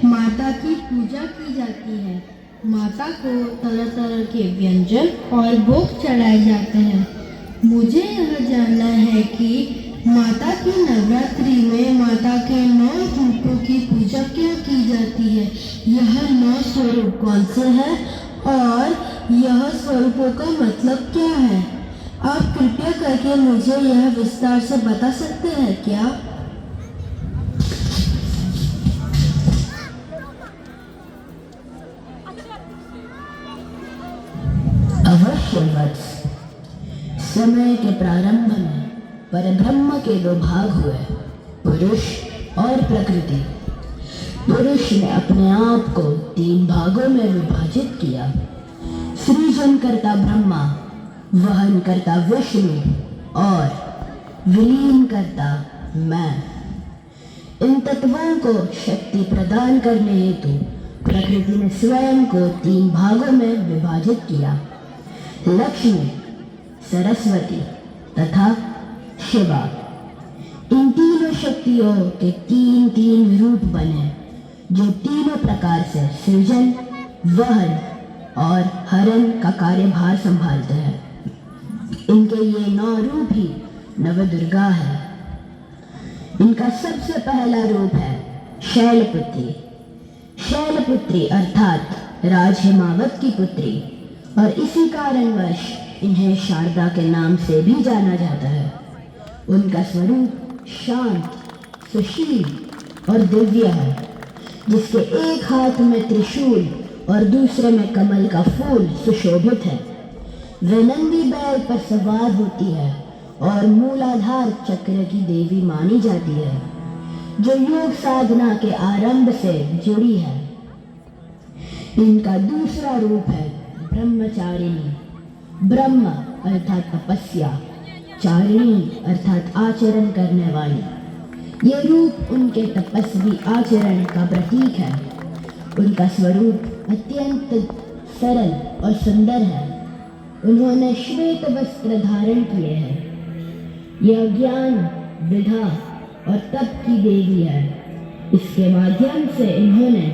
माता की पूजा की जाती है। माता को तरह तरह के व्यंजन और भोग चढ़ाए जाते हैं। मुझे यह जानना है कि माता की नवरात्रि में माता के 9 रूपों की पूजा क्यों की जाती है। यह 9 स्वरूप कौन से हैं और यह स्वरूपों का मतलब क्या है। आप कृपया करके मुझे यह विस्तार से बता सकते हैं क्या? अवश्य वत्स। समय के प्रारंभ में परब्रह्म के 2 भाग हुए, पुरुष और प्रकृति। पुरुष ने अपने आप को 3 भागों में विभाजित किया। सृजन करता ब्रह्मा, वहन करता विष्णु और विलीन करता मैं। इन तत्वों को शक्ति प्रदान करने हेतु प्रकृति ने स्वयं को 3 भागों में विभाजित किया। लक्ष्मी, सरस्वती तथा शिवा। इन तीनों शक्तियों के 3 रूप बने, जो तीनों प्रकार से सृजन, वहन और हरण का कार्यभार संभालते हैं। इनके ये 9 रूप ही नवदुर्गा है। इनका सबसे पहला रूप है शैलपुत्री। शैलपुत्री अर्थात राज हिमावत की पुत्री, और इसी कारणवश इन्हें शारदा के नाम से भी जाना जाता है। उनका स्वरूप शांत, सुशील और दिव्य है, जिसके एक हाथ में त्रिशूल और दूसरे में कमल का फूल सुशोभित है। वे नंदी बैल पर सवार होती है और मूलाधार चक्र की देवी मानी जाती है, जो योग साधना के आरंभ से जुड़ी है। इनका दूसरा रूप है ब्रह्मचारिणी। ब्रह्म अर्थात तपस्या, चारिणी अर्थात आचरण करने वाली। ये रूप उनके तपस्वी आचरण का प्रतीक है। उनका स्वरूप अत्यंत सरल और सुंदर है। उन्होंने श्वेत वस्त्र धारण किए हैं। यह ज्ञान, विद्या और तप की देवी है। इसके माध्यम से इन्होंने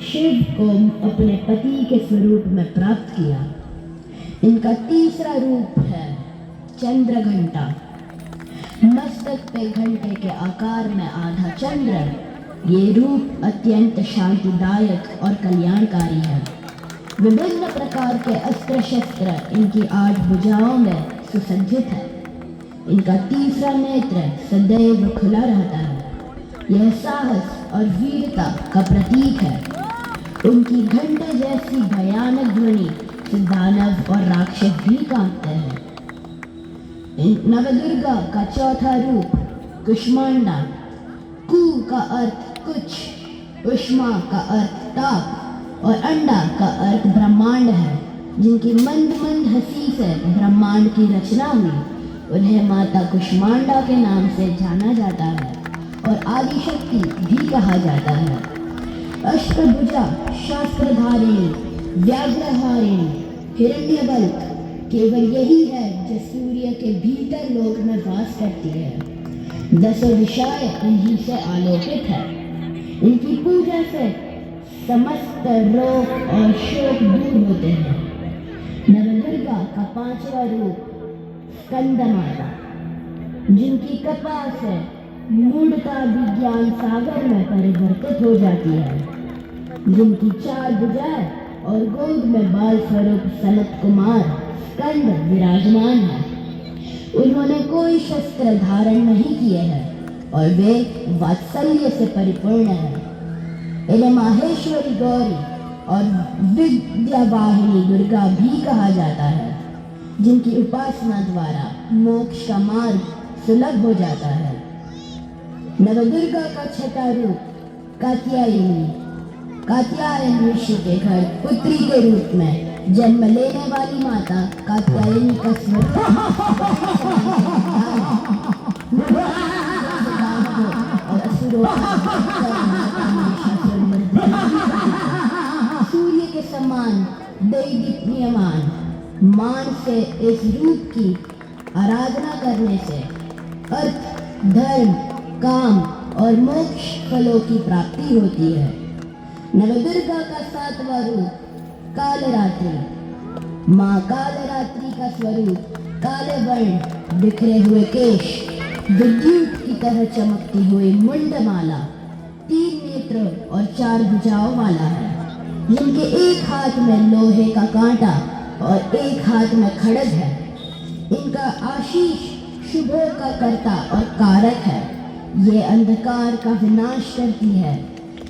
शिव को अपने पति के स्वरूप में प्राप्त किया। इनका तीसरा रूप है चंद्रघंटा। मस्तक पे घंटे के आकार में आधा चंद्र। ये रूप अत्यंत शांतिदायक और कल्याणकारी है। विभिन्न प्रकार के अस्त्र शस्त्र इनकी 8 भुजाओं में सुसज्जित है। इनका तीसरा नेत्र सदैव खुला रहता है। यह साहस और वीरता का प्रतीक है। उनकी घंटे जैसी भयानक ध्वनि से दानव और राक्षस भी कांपते हैं। नवदुर्गा का चौथा रूप कुष्मांडा। कु का अर्थ कुछ, उष्मा का अर्थ ताप और अंडा का अर्थ ब्रह्मांड है। जिनकी मंद मंद हंसी से ब्रह्मांड की रचना हुई, उन्हें माता कुष्मांडा के नाम से जाना जाता है और आदि शक्ति भी कहा जाता है। अष्टभुजा, शास्त्रधारिणी, व्याघ्रहारिणी, हिरण्यवल्क केवल यही है जो सूर्य के भीतर लोक में वास करती है। 10 दिशाएं इन्हीं से आलोकित है। इनकी पूजा से समस्त रोग और शोक दूर होते हैं। नवदुर्गा का 5वां रूप स्कंद माता, जिनकी कृपा से मूढ़ता भी ज्ञान सागर में परिवर्तित हो जाती है। जिनकी 4 भुजाएं और गोद में बाल स्वरूप सनत कुमार स्कंद विराजमान है। उन्होंने कोई शस्त्र धारण नहीं किए हैं और वे वात्सल्य से परिपूर्ण हैं। इन्हें माहेश्वरी गौरी और विद्यावाहिनी दुर्गा भी कहा जाता है, जिनकी उपासना द्वारा मोक्ष का मार्ग सुलभ हो जाता है। नवदुर्गा का 6वां रूप कात्यायनी। कात्यायन ऋषि के घर पुत्री के रूप में जन्म लेने वाली माता कात्यायनी का स्वरूप और असुरों सूर्य के समान दैदीप्यमान मान से इस रूप की आराधना करने से अर्थ, धर्म, काम और मोक्ष फलों की प्राप्ति होती है। नवदुर्गा का 7वां रूप कालरात्रि। माँ कालरात्रि का स्वरूप काले वर्ण, बिखरे हुए केश, विद्युत की तरह चमकती हुई मुंडमाला, 3 नेत्र और 4 भुजाओं वाला है, जिनके एक हाथ में लोहे का कांटा और एक हाथ में खड्ग है। इनका आशीष शुभों का कर्ता और कारक है। ये अंधकार का विनाश करती है।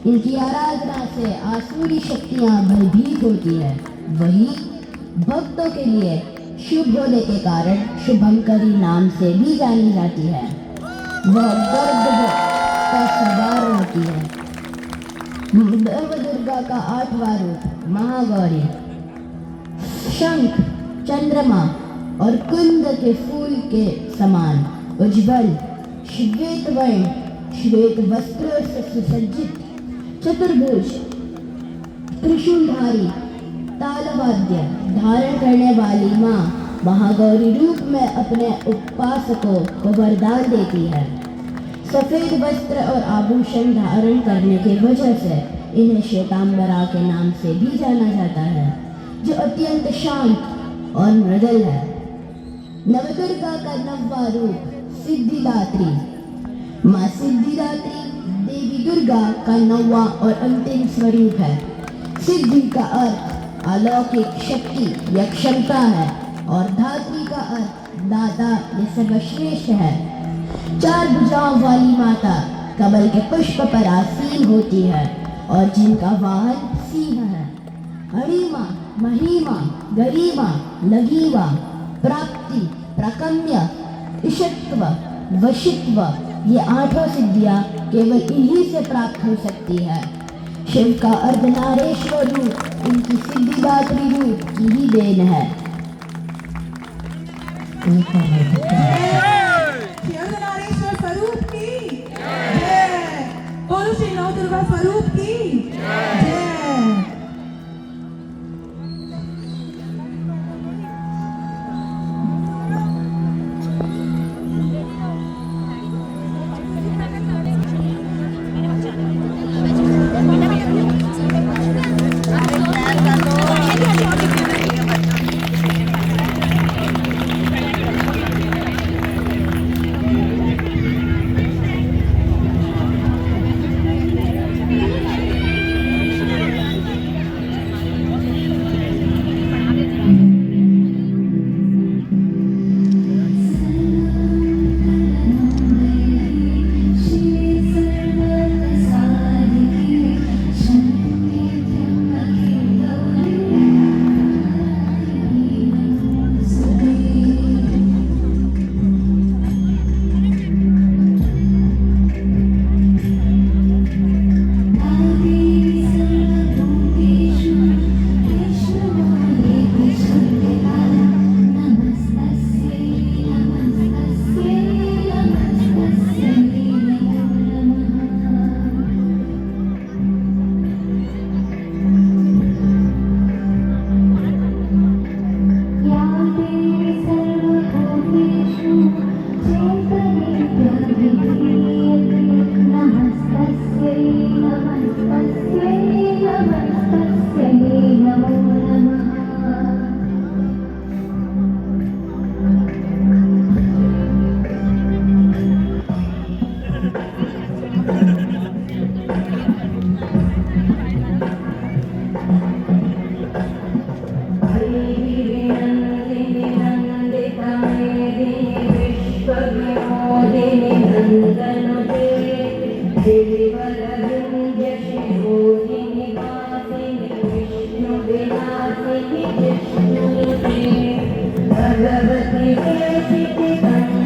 इनकी आराधना से आसुरी शक्तियां भयभीत होती है। वही भक्तों के लिए शुभ होने के कारण शुभंकरी नाम से भी जानी जाती है। वह गर्द का सवार होती है। नवदुर्गा का 8वां रूप महागौरी। शंख, चंद्रमा और कुंद के फूल के समान उज्ज्वल, श्वेत वर्ण, श्वेत वस्त्रों से सुसज्जित, चतुर्भुज, त्रिशूलधारी, तालवाद्य धारण करने वाली माँ महागौरी रूप में अपने उपासकों को वरदान देती है। सफेद वस्त्र और आभूषण धारण करने की वजह से इन्हें श्वेतांबरा के नाम से भी जाना जाता है, जो अत्यंत शांत और मृदुल है। नवदुर्गा का 9वां रूप सिद्धिदात्री। माँ सिद्धिदात्री देवी दुर्गा का 9वां और अंतिम स्वरूप है। सिद्धि का अर्थ अलौकिक शक्ति या क्षमता है और धात्री का अर्थ दाता या सर्वश्रेष्ठ है। 4 भुजाओं वाली माता कमल के पुष्प पर आसीन होती है और जिनका वाहन सिंह है। हरिमा, महिमा, गरिमा, लघिमा, प्राप्ति, प्रकम्य, ईशत्व, वशित्व, ये 8 सिद्धियां केवल इन्हीं से प्राप्त हो सकती है। शिव का अर्धनारेश्वर रूप इनकी सिद्धिदात्री रूप की ही देन है। अर्धनारेश्वर स्वरूप की जय। बोलो श्री नवदुर्गा स्वरूप की जय।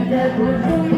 भगवती